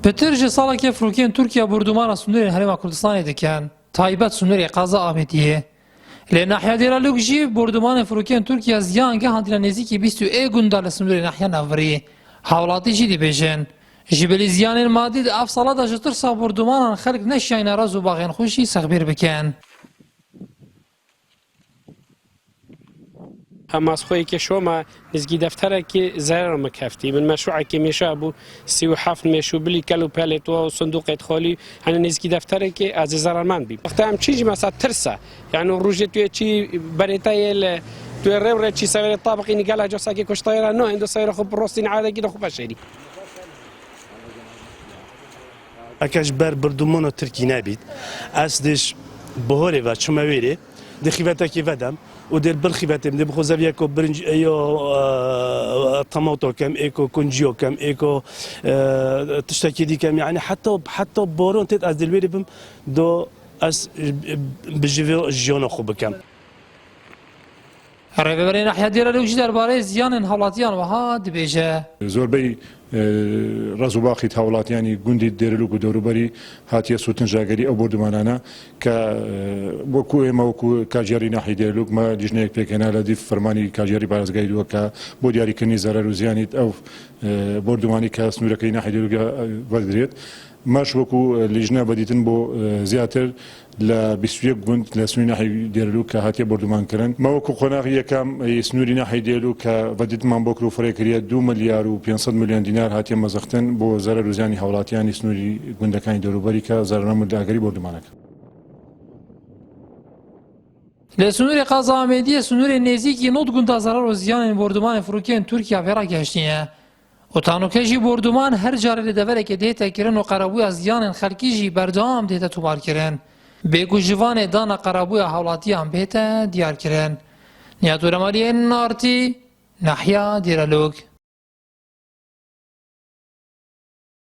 Petir ji salekê Firokeyên Tirkiye bordûmana Snûrên Herêma Kurdistanê dikin, taybet Snûrê Qaza Amediyê. Lê nahiya Dêralûk jî bordûmanên Firokeyên Tirkiye ziyan gehandîne nêzîkî 21 gunda li Snûrê nahiya Navbirî. Hewlatî jî dibêjin. Ji bilî ziyanên madî di ev sala de ji tirsa bordûmanan xelk neşiyayîne raz û baxên xwe jî sexbêr bikin. ماسخۆی کێشۆمە نزگی دەفتەرێکی زەرمە کەفتی من مەشروعێکی مێشە بوو 37 مێشوو بلی کەل و پێلێتەوە و سندوقێت خۆلی هەنە نزگی دەفتەرێکی ئازی زەرمان بی وەختە ئەم چیژی مەسا ترسە یعنی ڕژێ توێکی بەرێتایە لە توێ ڕێوڕێکی سەوێت تابقی نیگەلا جۆساکی کوشتایرە نۆ هندو سەیرە خۆ ڕۆستی عادێکی دەخۆ بەشێری ئەکەش بەر بردومۆنە ترکی نابیت ئەس دش بەهۆرێ بە چمە وێرێ دخیڤەتێکی ڤەدەم و دل بالخيباتهم دي بخو زافياكو برنج ايو طماطو كم ايكو كونجيو كم ايكو تشتكي دي كم يعني حتى بورون تيت از دلويري بم دو اس بجيفو جيونو خو بكم ڕێبەرێ ناحیە Dêralûk jî derbarê ziyanên hewlatiyan wiha dibêje. زۆربەی ڕز و باخی هاوڵاتیانی گوندی Dêralûk و دەوروبەری هاتیە سوتن ژاگەری ئەو بردومانانە کە وەکو ئێمە وەکو کاژێری ناحی Dêralûk مە لیژنەیەک پێکهێنا لە دیف فەرمانی کاژێری پارێزگای دووەکە بۆ دیاریکردنی زەرەر و زیانیت ئەو بردومانی کە سنوورەکەی ناحی Dêralûk وەردرێت ماش وەکو لیژنە بەدیتن بۆ زیاتر لە 21 گوند لە سنووری ناحی Dêralûk کە هاتیە بردومانکردن مەوەکو قۆناغی یەکەم سنووری ناحی Dêralûk کە بەدیتمان بۆ کرۆفڕێکریە 2 ملیار و 500 میلیۆن دینار هاتیە مەزەختن بۆ زەرەر و زیانی هەوڵاتیانی سنووری گوندەکانی دەوروبەری کە زەرەرنەمە داگەری بردومانەکە. Li Snûrê Qaza Amediyê Snûrê nêzîkî 90 gunda zarar û ziyanên bordûmanên Firokeyên Tirkiye fêra geştiye. Otanokê jî bordûman her carê li deverekê dête kirin û qerebûya ziyanên xelkî jî berdewam dête tûmarkirin. Bêgû jivanê dana qerebûya hewlatiyan bête diyarkirin. Nihat Ûremaliyên Nartî, nahiya Dêralûk.